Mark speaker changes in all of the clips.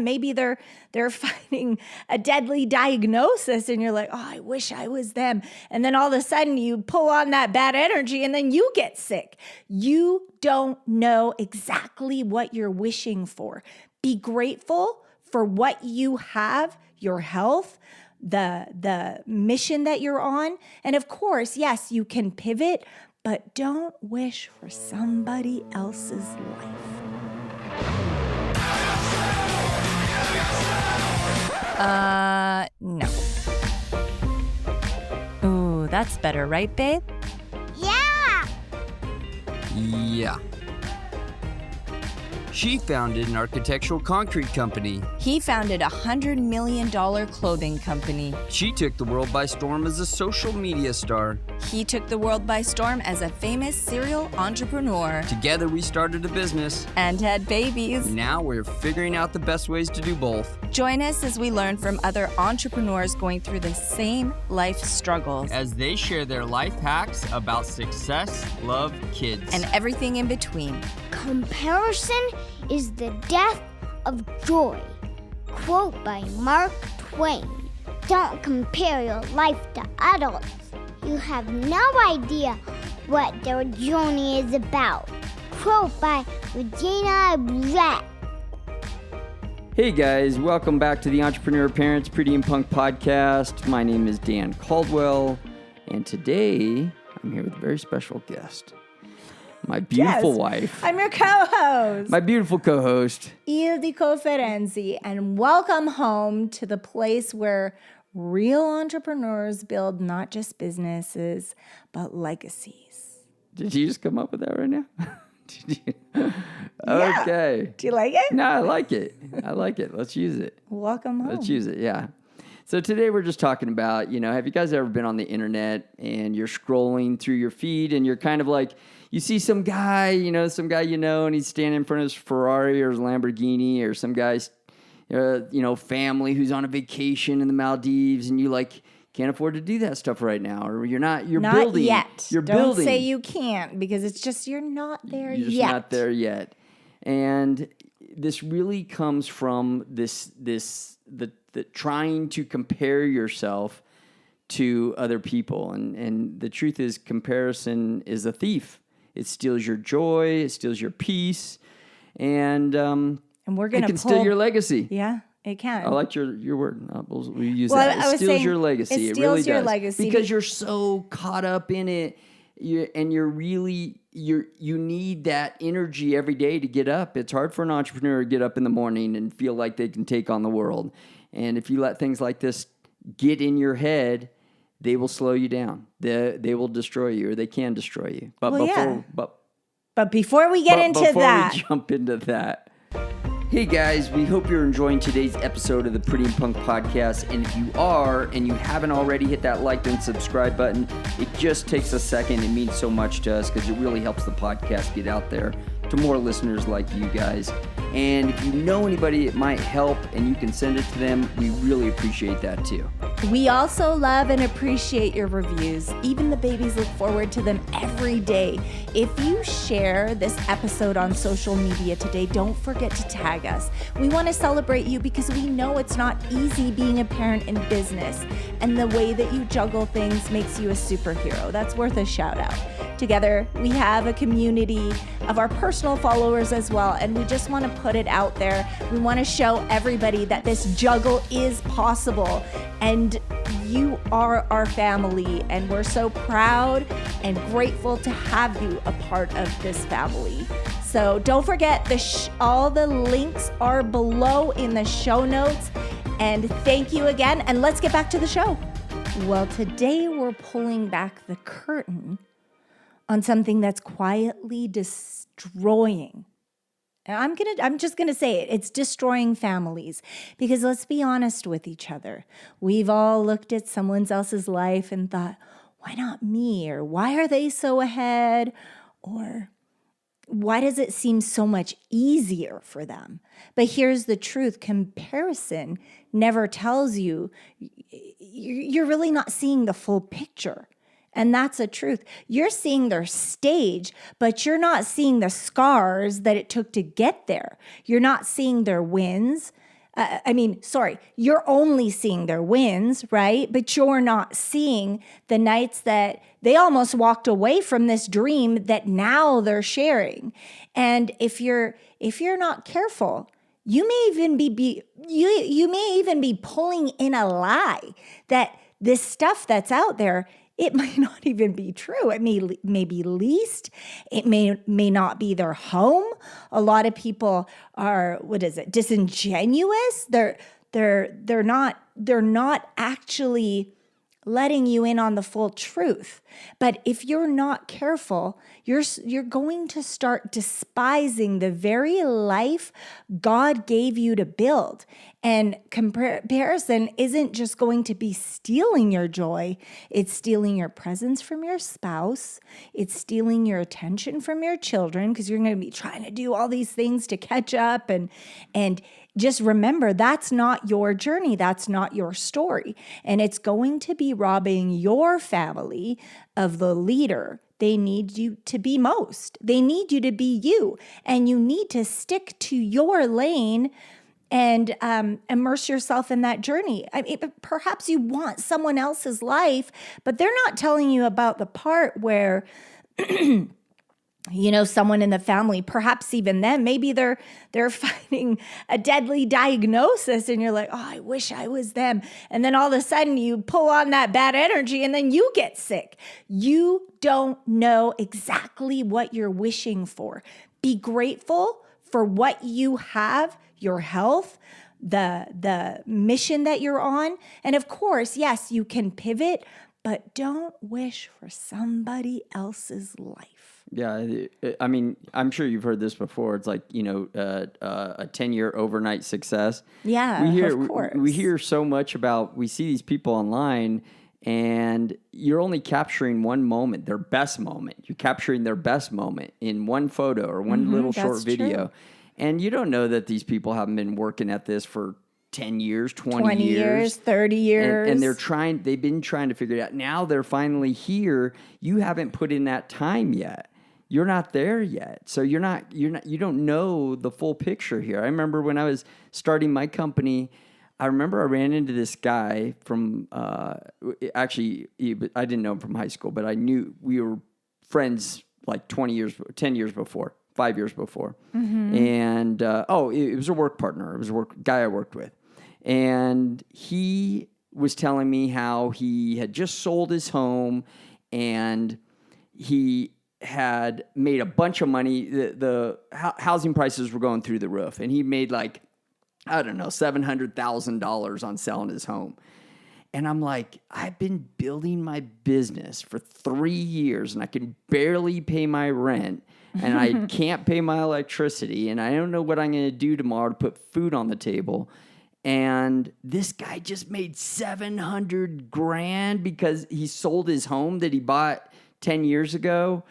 Speaker 1: Maybe they're fighting a deadly diagnosis and you're like, oh, I wish I was them. And then all of a sudden you pull on that bad energy and then you get sick. You don't know exactly what you're wishing for. Be grateful for what you have, your health, the mission that you're on. And of course, yes, you can pivot, but don't wish for somebody else's life. No. Ooh, that's better, right, babe?
Speaker 2: Yeah!
Speaker 3: Yeah. She founded an architectural concrete company.
Speaker 4: He founded a $100 million clothing company.
Speaker 3: She took the world by storm as a social media star.
Speaker 4: He took the world by storm as a famous serial entrepreneur.
Speaker 3: Together we started a business.
Speaker 4: And had babies.
Speaker 3: Now we're figuring out the best ways to do both.
Speaker 4: Join us as we learn from other entrepreneurs going through the same life struggles.
Speaker 3: As they share their life hacks about success, love, kids.
Speaker 4: And everything in between.
Speaker 2: Comparison is the death of joy. Quote by Mark Twain. Don't compare your life to adults. You have no idea what their journey is about. Quote by Regina Brett.
Speaker 5: Hey guys, welcome back to the Entrepreneur Parents Pretty and Punk podcast. My name is Dan Caldwell, and today I'm here with a very special guest. My beautiful wife.
Speaker 1: I'm your co-host.
Speaker 5: My beautiful co-host.
Speaker 1: Ildiko Ferenczi, and welcome home to the place where real entrepreneurs build not just businesses, but legacies.
Speaker 5: Did you just come up with that right now? Did you?
Speaker 1: Yeah.
Speaker 5: Okay.
Speaker 1: Do you like it?
Speaker 5: No, I like it. I like it. Let's use it.
Speaker 1: Welcome home.
Speaker 5: Let's use it, yeah. So today we're just talking about, have you guys ever been on the internet and you're scrolling through your feed and you're kind of like, you see some guy, and he's standing in front of his Ferrari or his Lamborghini, or some guy's, family who's on a vacation in the Maldives, and you can't afford to do that stuff right now, or you're building.
Speaker 1: Not yet.
Speaker 5: You're
Speaker 1: Don't
Speaker 5: building.
Speaker 1: say you can't, because it's just you're not there yet.
Speaker 5: You're just not there yet. And this really comes from the trying to compare yourself to other people. And the truth is, comparison is a thief. It steals your joy, it steals your peace, and
Speaker 1: we're gonna
Speaker 5: it can steal your legacy.
Speaker 1: Yeah, it can.
Speaker 5: I like your word. We'll use
Speaker 1: Well,
Speaker 5: that. It steals your legacy.
Speaker 1: It
Speaker 5: really
Speaker 1: steals your
Speaker 5: does.
Speaker 1: legacy.
Speaker 5: Because you're so caught up in it, you need that energy every day to get up. It's hard for an entrepreneur to get up in the morning and feel like they can take on the world. And if you let things like this get in your head, they will slow you down. They will destroy you, or they can destroy you. But
Speaker 1: before we get into that,
Speaker 5: we jump into that. Hey guys, we hope you're enjoying today's episode of the Pretty and Punk podcast. And if you are, and you haven't already, hit that like and subscribe button. It just takes a second. It means so much to us because it really helps the podcast get out there to more listeners like you guys. And if you know anybody it might help and you can send it to them, we really appreciate that too.
Speaker 1: we also love and appreciate your reviews. Even the babies look forward to them every day. If you share this episode on social media today, don't forget to tag us. We want to celebrate you because we know it's not easy being a parent in business, and the way that you juggle things makes you a superhero. That's worth a shout out. Together, we have a community of our personal followers as well, and we just want to put it out there. We want to show everybody that this juggle is possible, and you are our family, and we're so proud and grateful to have you a part of this family. So don't forget, all the links are below in the show notes, and thank you again, and let's get back to the show. Well, today we're pulling back the curtain on something that's quietly destroying. And I'm just gonna say it. It's destroying families, because let's be honest with each other. We've all looked at someone else's life and thought, why not me? Or why are they so ahead? Or why does it seem so much easier for them? But here's the truth. Comparison never tells you, you're really not seeing the full picture. And that's the truth. You're seeing their stage, but you're not seeing the scars that it took to get there. You're not seeing their wins. you're only seeing their wins, right? But you're not seeing the nights that they almost walked away from this dream that now they're sharing. And if you're not careful, you may even be pulling in a lie that this stuff that's out there, it might not even be true. It may be leased. It may not be their home. A lot of people are, disingenuous. They're not actually letting you in on the full truth. But if you're not careful, you're going to start despising the very life God gave you to build. And comparison isn't just going to be stealing your joy. It's stealing your presence from your spouse. It's stealing your attention from your children, because you're going to be trying to do all these things to catch up. And just remember, that's not your journey. That's not your story. And it's going to be robbing your family of the leader they need you to be most. They need you to be you. And you need to stick to your lane and immerse yourself in that journey. Perhaps you want someone else's life, but they're not telling you about the part where someone in the family, perhaps even them, maybe they're fighting a deadly diagnosis, and you're like, oh, I wish I was them. And then all of a sudden you pull on that bad energy and then you get sick. You don't know exactly what you're wishing for. Be grateful for what you have, your health, the mission that you're on. And of course, yes, you can pivot, but don't wish for somebody else's life.
Speaker 5: Yeah, I mean, I'm sure you've heard this before. It's like, a 10-year overnight success.
Speaker 1: Yeah, of course.
Speaker 5: We hear so much about, we see these people online, and you're only capturing one moment, their best moment. You're capturing their best moment in one photo or one little short video. True. And you don't know that these people haven't been working at this for 10 years, 20 years,
Speaker 1: 30 years.
Speaker 5: And they've been trying to figure it out. Now they're finally here. You haven't put in that time yet. You're not there yet. So you don't know the full picture here. I remember when I was starting my company, I ran into this guy from, I didn't know him from high school, but I knew we were friends like 10 years before, 5 years before. Mm-hmm. And, it was a work partner. It was a guy I worked with. And he was telling me how he had just sold his home and he had made a bunch of money. The housing prices were going through the roof, and he made $700,000 on selling his home. And I'm like, I've been building my business for 3 years, and I can barely pay my rent, and I can't pay my electricity, and I don't know what I'm going to do tomorrow to put food on the table. And this guy just made $700,000 because he sold his home that he bought 10 years ago.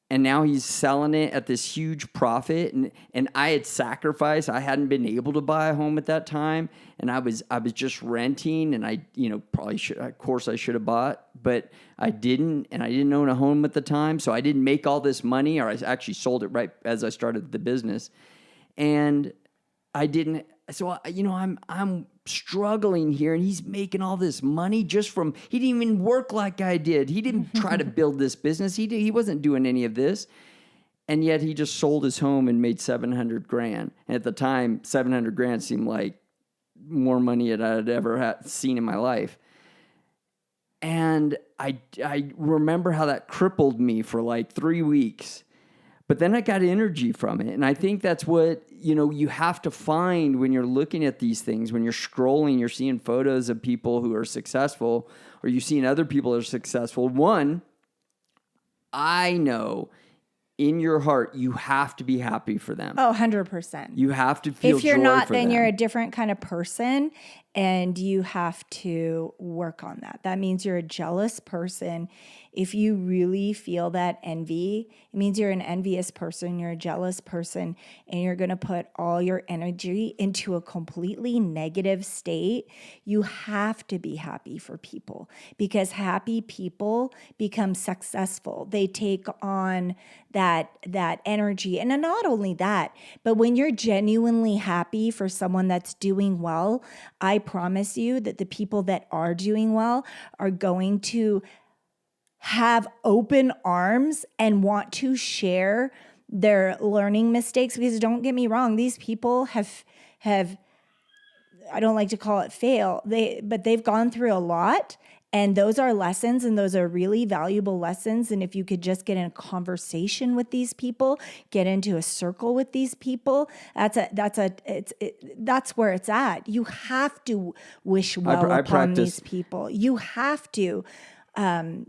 Speaker 5: And now he's selling it at this huge profit. And I had sacrificed. I hadn't been able to buy a home at that time. And I was just renting. And I probably should, of course I should have bought, but I didn't. And I didn't own a home at the time. So I didn't make all this money, or I actually sold it right as I started the business. And I didn't. So, I'm struggling here, and he's making all this money just from, he didn't even work like I did. He didn't try to build this business. He wasn't doing any of this. And yet he just sold his home and made $700,000. And at the time, $700,000 seemed like more money than I'd ever seen in my life. And I remember how that crippled me for like 3 weeks. But then I got energy from it. And I think that's what, you have to find when you're looking at these things. When you're scrolling, you're seeing photos of people who are successful, or you're seeing other people that are successful. One, I know in your heart, you have to be happy for them.
Speaker 1: Oh, 100%.
Speaker 5: You have to feel joy for them.
Speaker 1: If you're not, then you're a different kind of person. And you have to work on that. That means you're a jealous person. If you really feel that envy, it means you're an envious person, you're a jealous person, and you're going to put all your energy into a completely negative state. You have to be happy for people, because happy people become successful. They take on that energy. And not only that, but when you're genuinely happy for someone that's doing well, I promise you that the people that are doing well are going to have open arms and want to share their learning mistakes. Because don't get me wrong, these people have I don't like to call it fail, but they've gone through a lot. And those are lessons, and those are really valuable lessons. And if you could just get in a conversation with these people, get into a circle with these people, that's where it's at. You have to wish well upon these people. You have to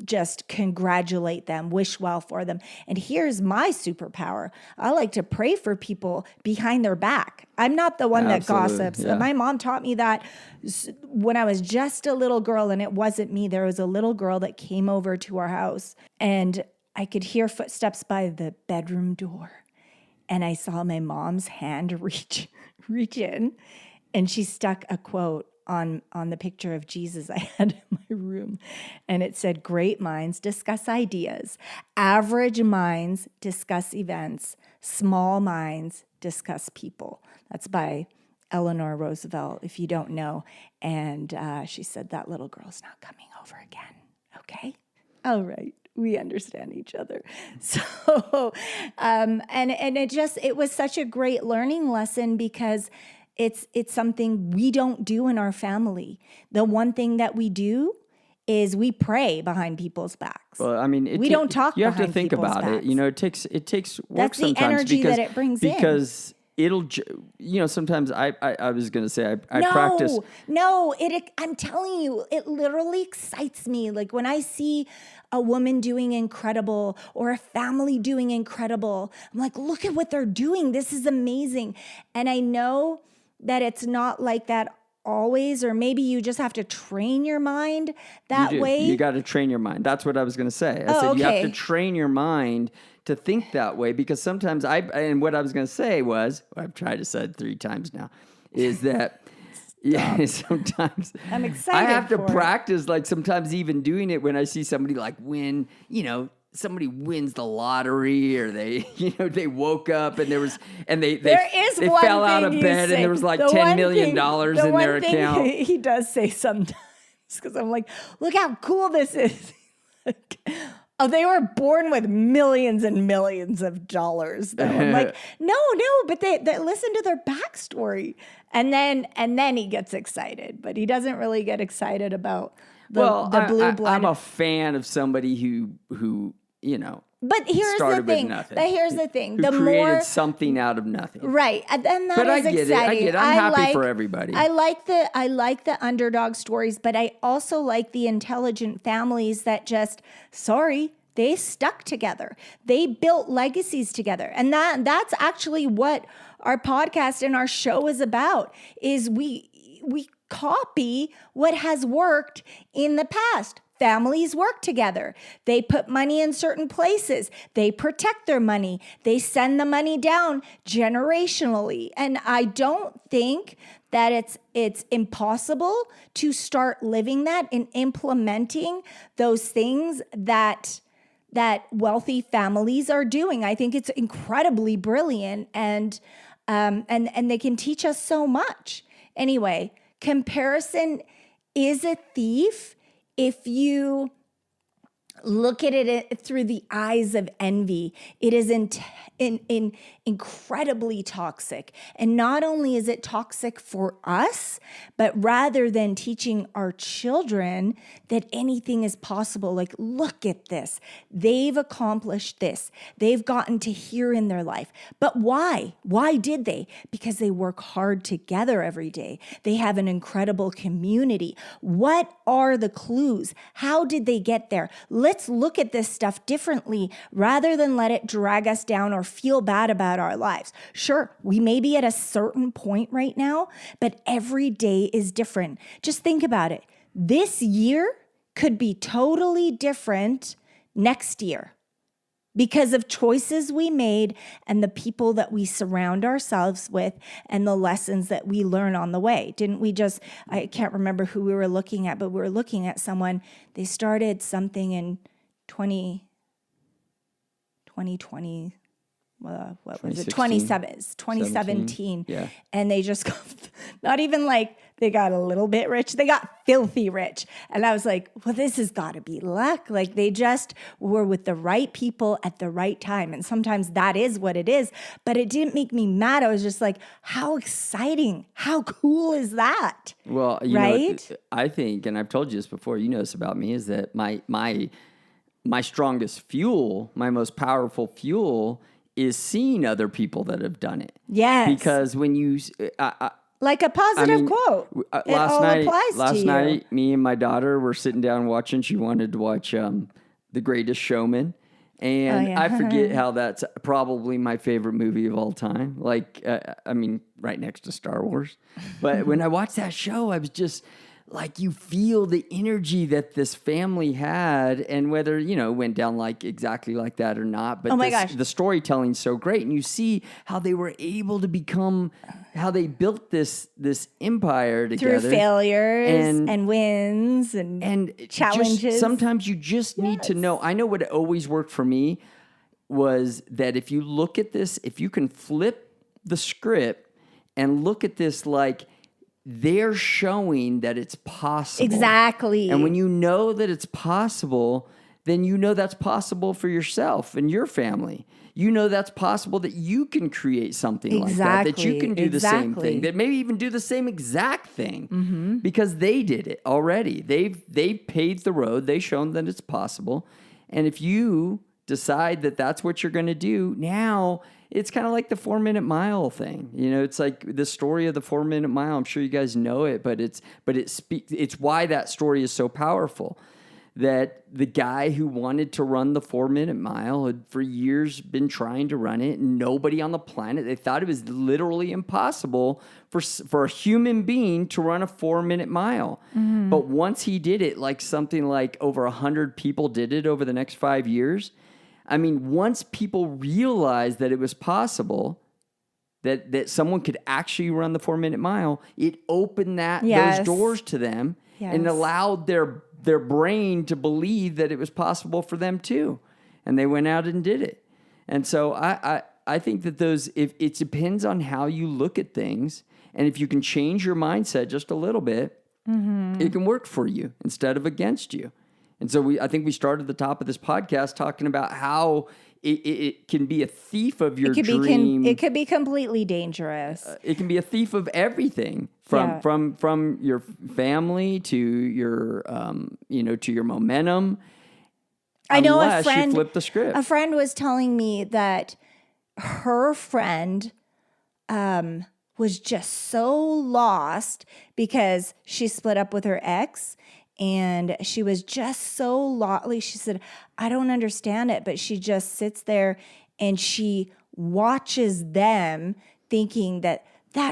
Speaker 1: just congratulate them, wish well for them. And here's my superpower. I like to pray for people behind their back. I'm not the one that gossips.
Speaker 5: Yeah.
Speaker 1: My mom taught me that when I was just a little girl, and it wasn't me. There was a little girl that came over to our house, and I could hear footsteps by the bedroom door. And I saw my mom's hand reach in, and she stuck a quote on the picture of Jesus I had in my room. And it said, "Great minds discuss ideas. Average minds discuss events. Small minds discuss people." That's by Eleanor Roosevelt, if you don't know. And she said, that little girl's not coming over again. Okay? All right. We understand each other. So, and it was such a great learning lesson, because it's something we don't do in our family. The one thing that we do is we pray behind people's backs.
Speaker 5: Well, I mean,
Speaker 1: we don't talk.
Speaker 5: You have to
Speaker 1: behind
Speaker 5: think
Speaker 1: people's
Speaker 5: about
Speaker 1: backs.
Speaker 5: it. You know, it takes work
Speaker 1: That's the
Speaker 5: sometimes
Speaker 1: energy that it brings in.
Speaker 5: because it'll, you know, sometimes I was going to say I practice.
Speaker 1: No, I'm telling you, it literally excites me. Like when I see a woman doing incredible or a family doing incredible, I'm like, look at what they're doing. This is amazing. And I know that it's not like that always, or maybe you just have to train your mind that way.
Speaker 5: You got to train your mind. That's what I was going to say. I said you have to train your mind to think that way, because sometimes and what I was going to say was, I've tried to say it 3 times now, is that sometimes
Speaker 1: I'm excited.
Speaker 5: I have to practice, like sometimes even doing it when I see somebody like win, somebody wins the lottery, or they woke up and they fell out of bed and there was like $10 million in their account.
Speaker 1: He does say sometimes, because I'm like, look how cool this is. They were born with millions and millions of dollars. Though. I'm like, no, but they listen to their backstory, and then he gets excited, but he doesn't really get excited about the blue blood.
Speaker 5: I'm a fan of somebody who
Speaker 1: But here's the thing.
Speaker 5: Who created something out of nothing.
Speaker 1: Right. And that
Speaker 5: but
Speaker 1: is
Speaker 5: I get
Speaker 1: exciting.
Speaker 5: it. I'm happy for everybody.
Speaker 1: I like the underdog stories, but I also like the intelligent families that they stuck together. They built legacies together. And that's actually what our podcast and our show is about, is we copy what has worked in the past. Families work together. They put money in certain places. They protect their money. They send the money down generationally. And I don't think that it's impossible to start living that and implementing those things that wealthy families are doing. I think it's incredibly brilliant, and they can teach us so much. Anyway, comparison is a thief if you look at it through the eyes of envy. It is incredibly toxic. And not only is it toxic for us, but rather than teaching our children that anything is possible, like, look at this. They've accomplished this. They've gotten to here in their life. But why? Why did they? Because they work hard together every day. They have an incredible community. What are the clues? How did they get there? let's look at this stuff differently rather than let it drag us down or feel bad about our lives. Sure, we may be at a certain point right now, but every day is different. Just think about it. This year could be totally different next year because of choices we made and the people that we surround ourselves with and the lessons that we learn on the way. Didn't we just, I can't remember who we were looking at, but we were looking at someone, they started something in 2020, what was it? 2017.
Speaker 5: Yeah.
Speaker 1: And they just got, not even like they got a little bit rich, they got filthy rich. And I was like, well, this has got to be luck. Like they just were with the right people at the right time. And sometimes that is what it is, but it didn't make me mad. I was just like, how exciting, how cool is that?
Speaker 5: Well, you
Speaker 1: right?
Speaker 5: know, I think, and I've told you this before, you know this about me, is that my strongest fuel, my most powerful fuel is seeing other people that have done it.
Speaker 1: Yes.
Speaker 5: Because when you...
Speaker 1: like a positive quote. It all applies to you.
Speaker 5: Last night, me and my daughter were sitting down watching. She wanted to watch The Greatest Showman. And I forget how that's probably my favorite movie of all time. Like, I mean, right next to Star Wars. But when I watched that show, I was just... like you feel the energy that this family had, and whether, you know, it went down like exactly like that or not. But the storytelling's so great, and you see how they were able to become, how they built this empire together
Speaker 1: through failures and wins and challenges.
Speaker 5: Sometimes you just need to know. I know what always worked for me was that if you look at this, if you can flip the script and look at this like, they're showing that it's possible.
Speaker 1: Exactly.
Speaker 5: And when you know that it's possible, then you know that's possible for yourself and your family. You know that's possible that you can create something like that you can do the same thing, that maybe even do the same exact thing because they did it already. They've paved the road. They've shown that it's possible. And if you decide that that's what you're going to do, now it's kind of like the 4-minute mile thing. You know, it's like the story of the 4-minute mile. I'm sure you guys know it, but it's why that story is so powerful. That the guy who wanted to run the 4-minute mile had for years been trying to run it, and nobody on the planet, they thought it was literally impossible for a human being to run a 4-minute mile. But once he did it, like something like over 100 people did it over the next 5 years. I mean, once people realized that it was possible, that someone could actually run the 4-minute mile, it opened those doors to them and allowed their brain to believe that it was possible for them too. And they went out and did it. And so I think that if it depends on how you look at things, and if you can change your mindset just a little bit, it can work for you instead of against you. And so I think we started the top of this podcast talking about how it can be a thief of your dream.
Speaker 1: It could be completely dangerous.
Speaker 5: It can be a thief of everything from your family to your to your momentum.
Speaker 1: I know
Speaker 5: you flip the script.
Speaker 1: A friend was telling me that her friend was just so lost because she split up with her ex. And she was just so lost. She said, I don't understand it. But she just sits there and she watches them thinking that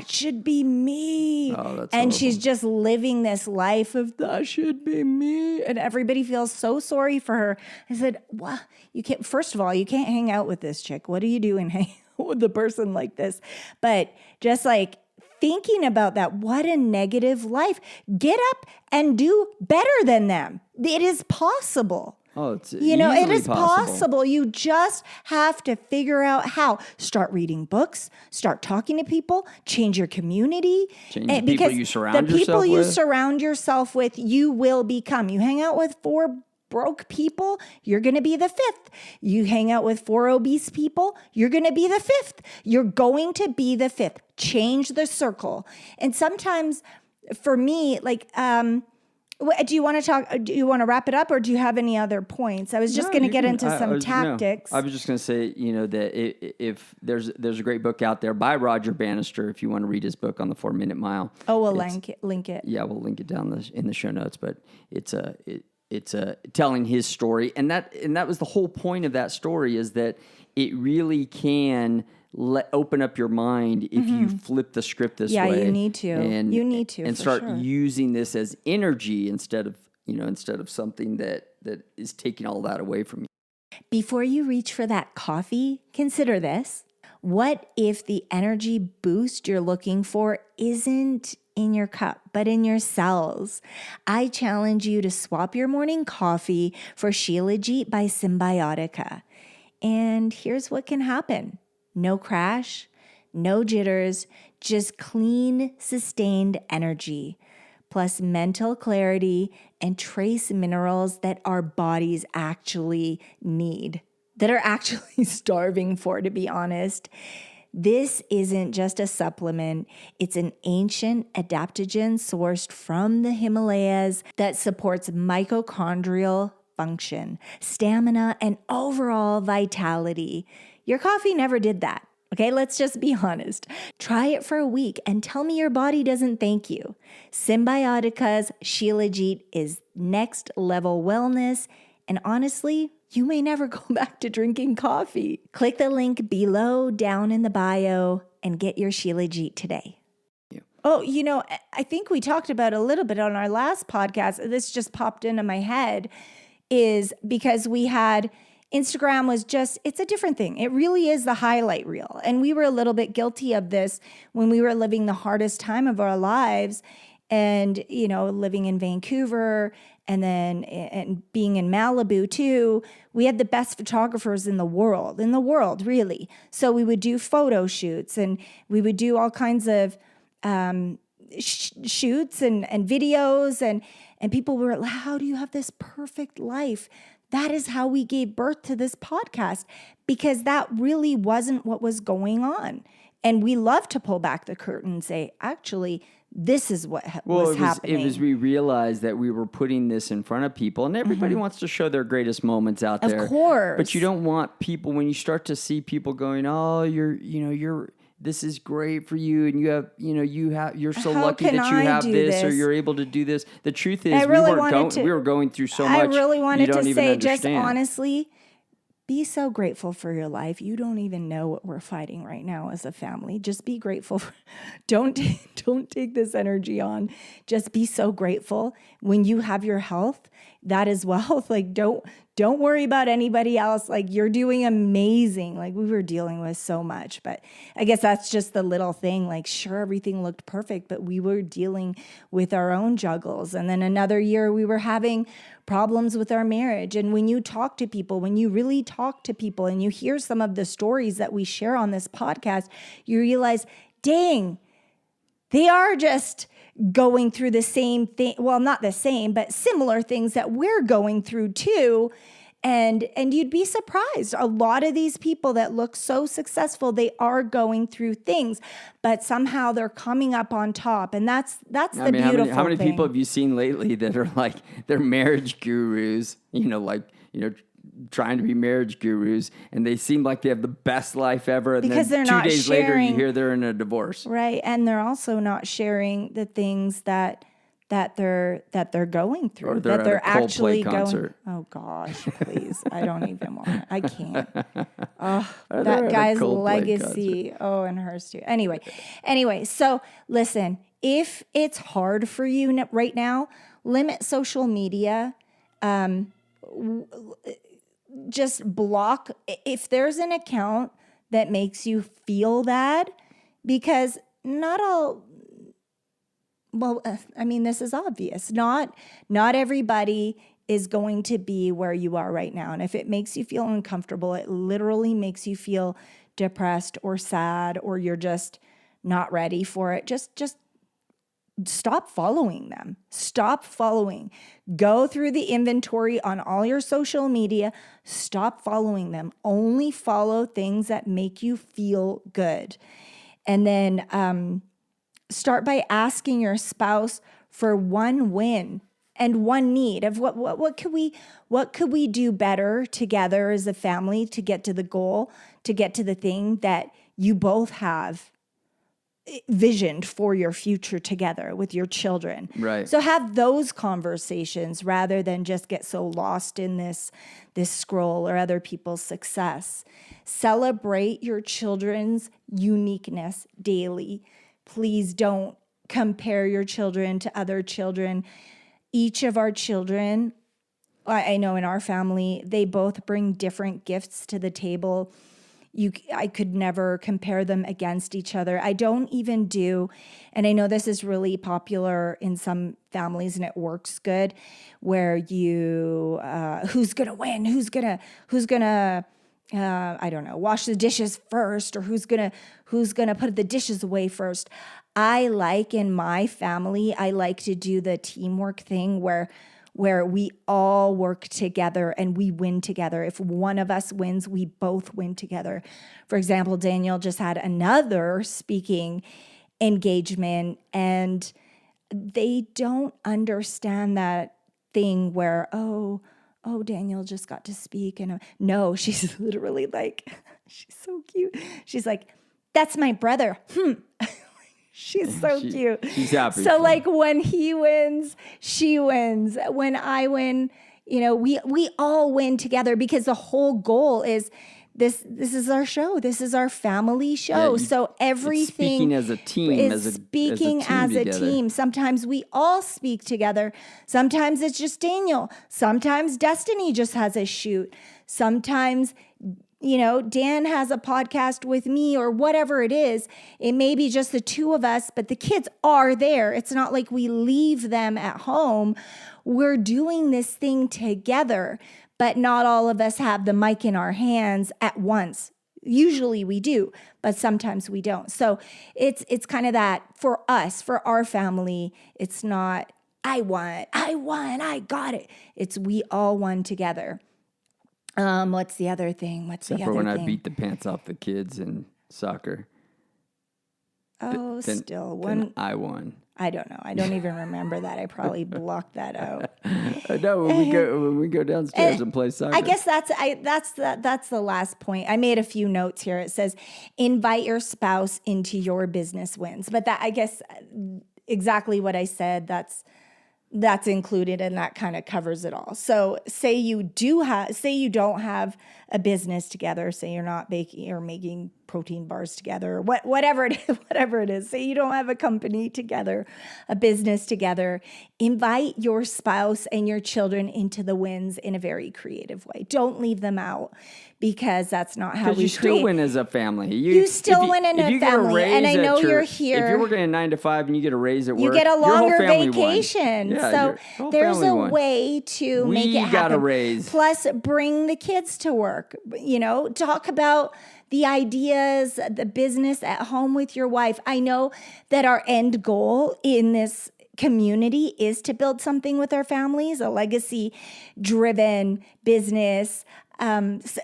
Speaker 1: should be me.
Speaker 5: Oh, that's
Speaker 1: and
Speaker 5: horrible.
Speaker 1: She's just living this life of that should be me. And everybody feels so sorry for her. I said, well, you can't, first of all, you can't hang out with this chick. What are you doing hanging out with a person like this? But just like, thinking about that, what a negative life. Get up and do better than them. It is possible.
Speaker 5: Oh, it's
Speaker 1: it is possible. You just have to figure out how. Start reading books, start talking to people, change your community.
Speaker 5: Change the people you surround yourself with. The people you surround
Speaker 1: yourself with, you will become. You hang out with 4 broke people, you're going to be the 5th. You hang out with 4 obese people, you're going to be the 5th. You're going to be the 5th. Change the circle. And sometimes for me, like, do you want to wrap it up, or do you have any other points? I was just going to get into some tactics.
Speaker 5: I was just going to say, that if there's a great book out there by Roger Bannister, if you want to read his book on the 4-minute mile.
Speaker 1: Oh, we'll link it.
Speaker 5: Yeah, we'll link it down in the show notes, but telling his story, and that was the whole point of that story, is that it really can open up your mind if you flip the script this way.
Speaker 1: Yeah, you need to.
Speaker 5: And start using this as energy instead of something that is taking all that away from you.
Speaker 1: Before you reach for that coffee, consider this. What if the energy boost you're looking for isn't in your cup, but in your cells? I challenge you to swap your morning coffee for Shilajit by Symbiotica. And here's what can happen. No crash, no jitters, just clean, sustained energy, plus mental clarity and trace minerals that our bodies actually need, that are actually starving for, to be honest. This isn't just a supplement. It's an ancient adaptogen sourced from the Himalayas that supports mitochondrial function, stamina, and overall vitality. Your coffee never did that. Okay, let's just be honest. Try it for a week and tell me your body doesn't thank you. Symbiotica's Shilajit is next level wellness, and honestly, you may never go back to drinking coffee. Click the link below down in the bio and get your Shilajit today. Oh, I think we talked about a little bit on our last podcast. This just popped into my head, is because we had Instagram was it's a different thing. It really is the highlight reel. And we were a little bit guilty of this when we were living the hardest time of our lives and, living in Vancouver and being in Malibu too. We had the best photographers in the world, really. So we would do photo shoots and we would do all kinds of shoots and videos and people were like, how do you have this perfect life? That is how we gave birth to this podcast, because that really wasn't what was going on. And we love to pull back the curtain and say, actually, this is what was happening.
Speaker 5: It was we realized that we were putting this in front of people, and everybody wants to show their greatest moments out there.
Speaker 1: Of course.
Speaker 5: But you don't want people, when you start to see people going, oh, this is great for you, and you're so lucky that you have this, or you're able to do this. The truth is, we were going through so much.
Speaker 1: I really wanted to say,
Speaker 5: understand.
Speaker 1: just honestly, be so grateful for your life. You don't even know what we're fighting right now as a family. Just be grateful. Don't take this energy on. Just be so grateful when you have your health. That is wealth. Like, don't worry about anybody else. Like, you're doing amazing. Like, we were dealing with so much, but I guess that's just the little thing. Like, sure, everything looked perfect, but we were dealing with our own juggles. And then another year we were having problems with our marriage. And when you talk to people, when you really talk to people and you hear some of the stories that we share on this podcast, you realize, dang, they are just going through the same thing. Well, not the same, but similar things that we're going through too. And you'd be surprised. A lot of these people that look so successful, they are going through things, but somehow they're coming up on top. And that's the beautiful thing.
Speaker 5: How many people have you seen lately that are like, they're marriage gurus, trying to be marriage gurus, and they seem like they have the best life ever, and
Speaker 1: because
Speaker 5: then 2 days later you hear they're in a divorce.
Speaker 1: Right, and they're also not sharing the things that they're going through,
Speaker 5: or
Speaker 1: that they're actually
Speaker 5: concert.
Speaker 1: going. Oh gosh, please! I don't even want. I can't. Oh, that guy's legacy. Concert. Oh, and hers too. Anyway. So listen, if it's hard for you right now, limit social media. Just block if there's an account that makes you feel bad, because not all. Well, this is obvious. Not everybody is going to be where you are right now. And if it makes you feel uncomfortable, it literally makes you feel depressed or sad, or you're just not ready for it, just stop following them. Stop following. Go through the inventory on all your social media. Stop following them. Only follow things that make you feel good. And then start by asking your spouse for one win and one need of what could we do better together as a family to get to the goal, to get to the thing that you both have visioned for your future together with your children.
Speaker 5: Right.
Speaker 1: So have those conversations rather than just get so lost in this scroll or other people's success. Celebrate your children's uniqueness daily. Please don't compare your children to other children. Each of our children, I know in our family, they both bring different gifts to the table. I could never compare them against each other. I don't even do, and I know this is really popular in some families and it works good, where you, who's gonna win, who's gonna, I don't know, wash the dishes first, or who's gonna put the dishes away first. In my family, I like to do the teamwork thing where we all work together and we win together. If one of us wins, we both win together. For example, Daniel just had another speaking engagement, and they don't understand that thing where, oh, Daniel just got to speak. And no, she's literally like, she's so cute. She's like, that's my brother. She's so cute.
Speaker 5: She's happy.
Speaker 1: So like when he wins, she wins. When I win, we all win together, because the whole goal is this is our show. This is our family show. So everything
Speaker 5: speaking as a team,
Speaker 1: is speaking as a team. Sometimes we all speak together. Sometimes it's just Daniel. Sometimes Destiny just has a shoot. Sometimes Dan has a podcast with me, or whatever it is. It may be just the two of us, but the kids are there. It's not like we leave them at home. We're doing this thing together, but not all of us have the mic in our hands at once. Usually we do, but sometimes we don't. So it's kind of that for us, for our family. It's not, I won, I got it. It's we all won together. What's the other thing?
Speaker 5: Except for when I beat the pants off the kids in soccer. Then I won.
Speaker 1: I don't know. I don't even remember that. I probably blocked that out.
Speaker 5: No, when we go downstairs and play soccer.
Speaker 1: I guess that's the last point. I made a few notes here. It says, invite your spouse into your business wins. But that, I guess, exactly what I said. That's included, and that kind of covers it all. So say you don't have a business together, say you're not baking or making protein bars together, or whatever it is. Say you don't have a company together, a business together. Invite your spouse and your children into the wins in a very creative way. Don't leave them out, because that's not how we
Speaker 5: still win as a family.
Speaker 1: You still win in a family, and I know you're here.
Speaker 5: If you're working a 9 to 5 and you get a raise at work,
Speaker 1: you get a longer vacation.
Speaker 5: Yeah,
Speaker 1: so there's a way to make it happen.
Speaker 5: We got a raise.
Speaker 1: Plus, bring the kids to work. Talk about the ideas, the business at home with your wife. I know that our end goal in this community is to build something with our families, a legacy-driven business,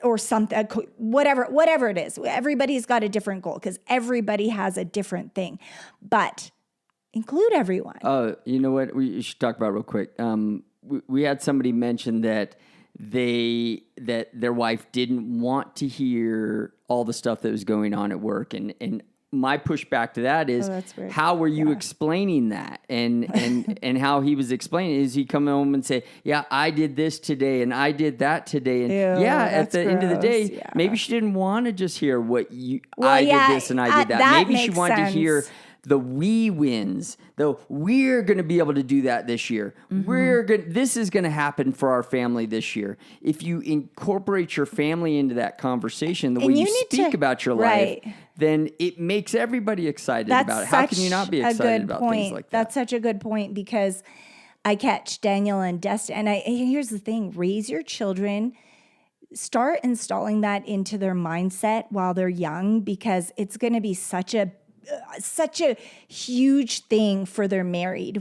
Speaker 1: or something, whatever it is. Everybody's got a different goal, because everybody has a different thing. But include everyone.
Speaker 5: Oh, you know what? We should talk about real quick. We had somebody mention that their wife didn't want to hear all the stuff that was going on at work, and my pushback to that is, how were you explaining that? And how he was explaining is, he come home and say, yeah, I did this today and I did that today. And at the end of the day, maybe she didn't want to just hear what I did this and I did that. Maybe she wanted to hear the we wins, though we're going to be able to do that this year. This is going to happen for our family this year. If you incorporate your family into that conversation, the way you speak about your life, then it makes everybody excited about it. How can you not be excited about things like that?
Speaker 1: That's such a good point, because I catch Daniel and Destiny, and here's the thing: raise your children. Start installing that into their mindset while they're young, because it's going to be such a huge thing for their marriage,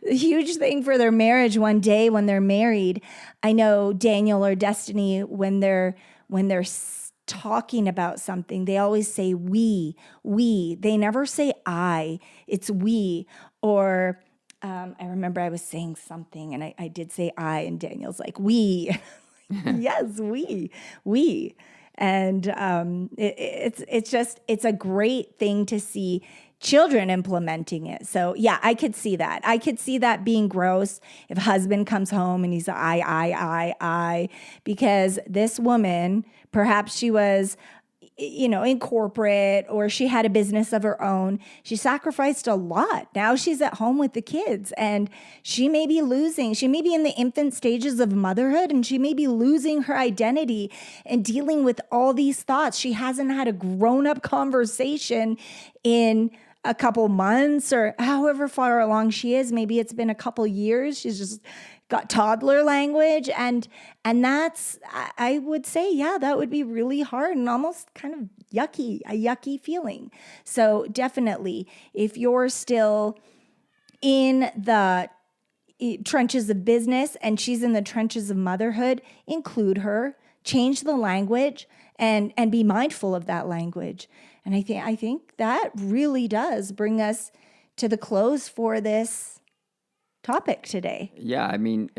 Speaker 1: huge thing for their marriage one day when they're married. I know Daniel or Destiny, when they're talking about something, they always say we. They never say I. It's we. Or I remember I was saying something and I did say I, and Daniel's like, we. Yes, we. And it's a great thing to see children implementing it. So yeah, I could see that. I could see that being gross if husband comes home and he's I, because this woman, perhaps she was, in corporate, or she had a business of her own. She sacrificed a lot. Now she's at home with the kids, and she may be in the infant stages of motherhood, and she may be losing her identity and dealing with all these thoughts. She hasn't had a grown-up conversation in a couple months, or however far along she is. Maybe it's been a couple years. She's just got toddler language. And that's, I would say, yeah, that would be really hard and almost kind of a yucky feeling. So definitely, if you're still in the trenches of business and she's in the trenches of motherhood, include her, change the language, and be mindful of that language. And I think that really does bring us to the close for this topic today.
Speaker 5: Yeah, I mean,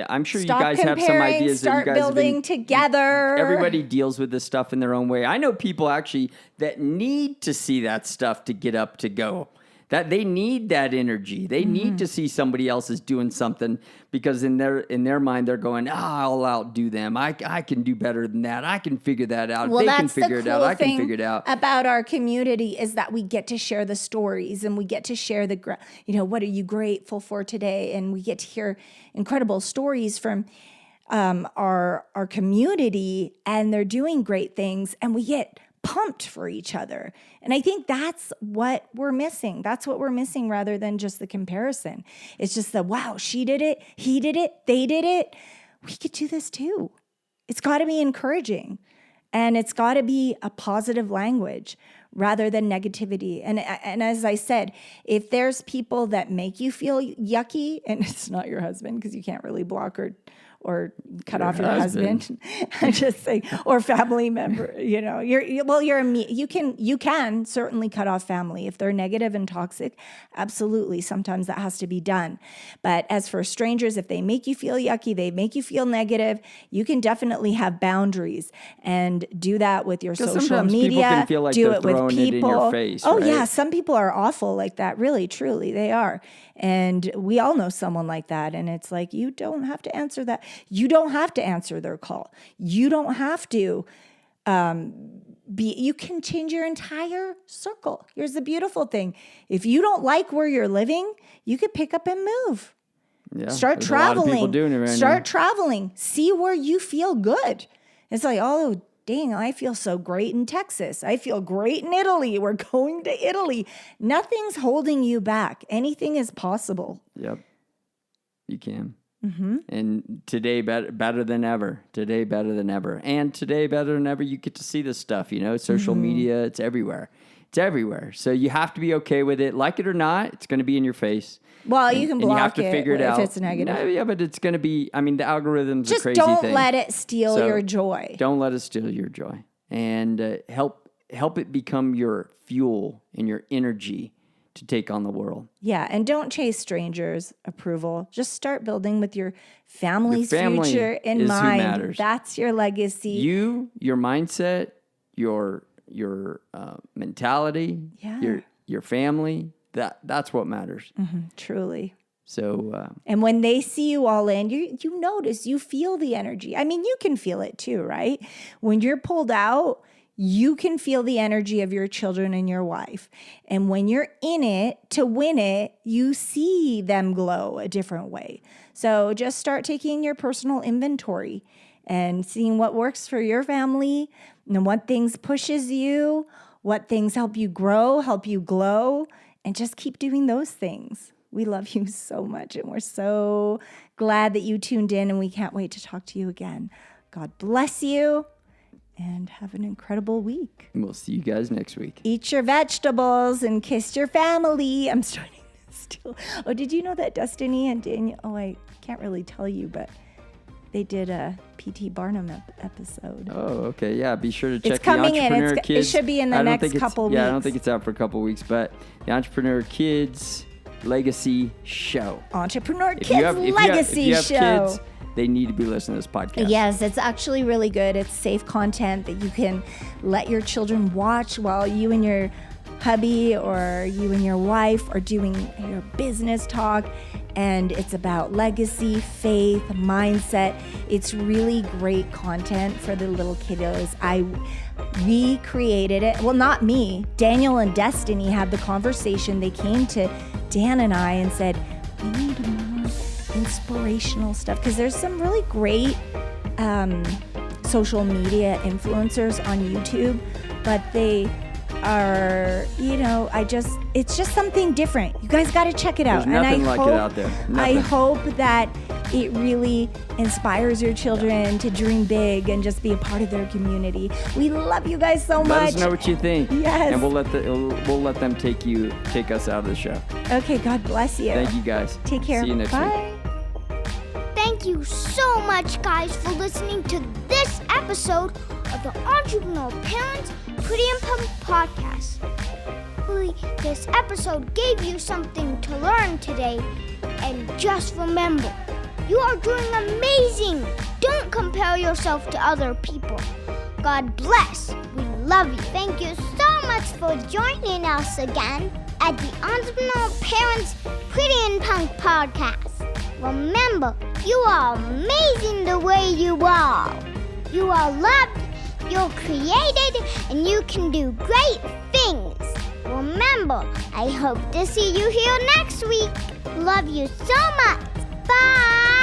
Speaker 5: I'm sure
Speaker 1: Stop
Speaker 5: you guys have some ideas that you
Speaker 1: start
Speaker 5: guys
Speaker 1: building
Speaker 5: have
Speaker 1: together.
Speaker 5: Everybody deals with this stuff in their own way. I know people actually that need to see that stuff to get up to go. That they need that energy. They need to see somebody else is doing something, because in their mind they're going, I'll outdo them. I can do better than that. I can figure that out.
Speaker 1: Well,
Speaker 5: they
Speaker 1: that's
Speaker 5: can figure
Speaker 1: the
Speaker 5: it out.
Speaker 1: cool
Speaker 5: I can
Speaker 1: thing
Speaker 5: figure it out.
Speaker 1: about our community is that we get to share the stories, and we get to share what are you grateful for today, and we get to hear incredible stories from our community, and they're doing great things, and we get pumped for each other. And I think that's what we're missing. That's what we're missing, rather than just the comparison. It's just wow, she did it, he did it, they did it. We could do this too. It's got to be encouraging, and it's got to be a positive language rather than negativity. And as I said, if there's people that make you feel yucky, and it's not your husband, because you can't really block or cut off your husband. I'm just saying, or family member. You can certainly cut off family if they're negative and toxic. Absolutely, sometimes that has to be done. But as for strangers, if they make you feel yucky, they make you feel negative, you can definitely have boundaries and do that with your social
Speaker 5: sometimes
Speaker 1: media.
Speaker 5: people can feel like
Speaker 1: do
Speaker 5: they're
Speaker 1: it with
Speaker 5: throwing it in
Speaker 1: people.
Speaker 5: your face,
Speaker 1: Oh
Speaker 5: right?
Speaker 1: yeah, some people are awful like that. Really, truly, they are. And we all know someone like that. And it's like, you don't have to answer that. You don't have to answer their call. You don't have to you can change your entire circle. Here's the beautiful thing. If you don't like where you're living, you could pick up and move.
Speaker 5: Yeah,
Speaker 1: Start
Speaker 5: there's
Speaker 1: traveling.
Speaker 5: A lot of people doing it right
Speaker 1: Start
Speaker 5: now.
Speaker 1: traveling. See where you feel good. It's like, oh, dang, I feel so great in Texas. I feel great in Italy. We're going to Italy. Nothing's holding you back. Anything is possible.
Speaker 5: Yep, you can. Mm-hmm. And today better than ever. Today better than ever. And today better than ever, you get to see this stuff. Social media, it's everywhere. It's everywhere. So you have to be okay with it. Like it or not, it's going to be in your face.
Speaker 1: Well, you can block
Speaker 5: you have to figure it out
Speaker 1: if it's negative.
Speaker 5: No, yeah, but it's going to be, the algorithm's
Speaker 1: Just
Speaker 5: a crazy thing.
Speaker 1: don't let it steal your joy.
Speaker 5: Don't let it steal your joy. And help it become your fuel and your energy to take on the world.
Speaker 1: Yeah, and don't chase strangers' approval. Just start building with your family's
Speaker 5: family
Speaker 1: future in
Speaker 5: is
Speaker 1: mind.
Speaker 5: who matters.
Speaker 1: That's your legacy.
Speaker 5: Your mindset, your mentality, your family, that's what matters.
Speaker 1: Mm-hmm, truly.
Speaker 5: So,
Speaker 1: and when they see you all in, you notice, you feel the energy. You can feel it too, right? When you're pulled out, you can feel the energy of your children and your wife. And when you're in it to win it, you see them glow a different way. So just start taking your personal inventory and seeing what works for your family and what things pushes you, what things help you grow, help you glow, and just keep doing those things. We love you so much, and we're so glad that you tuned in, and we can't wait to talk to you again. God bless you, and have an incredible week.
Speaker 5: we'll see you guys next week.
Speaker 1: Eat your vegetables and kiss your family. I'm starting to steal. Oh, did you know that Destiny and Daniel, I can't really tell you, but they did a P.T. Barnum episode.
Speaker 5: Oh, okay. Yeah, be sure to check
Speaker 1: It's coming
Speaker 5: the Entrepreneur
Speaker 1: in.
Speaker 5: Kids.
Speaker 1: It should be in the next couple weeks.
Speaker 5: Yeah, I don't think it's out for a couple weeks, but the Entrepreneur Kids Legacy Show.
Speaker 1: Entrepreneur Kids Legacy Show.
Speaker 5: Kids, they need to be listening to this podcast.
Speaker 1: Yes, it's actually really good. It's safe content that you can let your children watch while you and your hubby or you and your wife are doing your business talk. And it's about legacy, faith, mindset. It's really great content for the little kiddos. I recreated it. Well, not me. Daniel and Destiny had the conversation. They came to Dan and I and said, we need more inspirational stuff, because there's some really great social media influencers on YouTube, but they are, it's just something different. You guys got to check it out.
Speaker 5: There's nothing like it out there. Nothing.
Speaker 1: I hope that it really inspires your children to dream big and just be a part of their community. We love you guys so much.
Speaker 5: Let us know what you think.
Speaker 1: Yes.
Speaker 5: And we'll let them take us out of the show.
Speaker 1: Okay, God bless you.
Speaker 5: Thank you guys.
Speaker 1: Take care.
Speaker 5: See you next
Speaker 1: Bye.
Speaker 5: week.
Speaker 2: Thank you so much, guys, for listening to this episode of the Entrepreneur Parents Pretty and Punk podcast. Hopefully, this episode gave you something to learn today. And just remember, you are doing amazing. Don't compare yourself to other people. God bless. We love you. Thank you so much for joining us again at the Entrepreneur Parents Pretty and Punk podcast. Remember, you are amazing the way you are. You are loved, you're created, and you can do great things. Remember, I hope to see you here next week. Love you so much. Bye.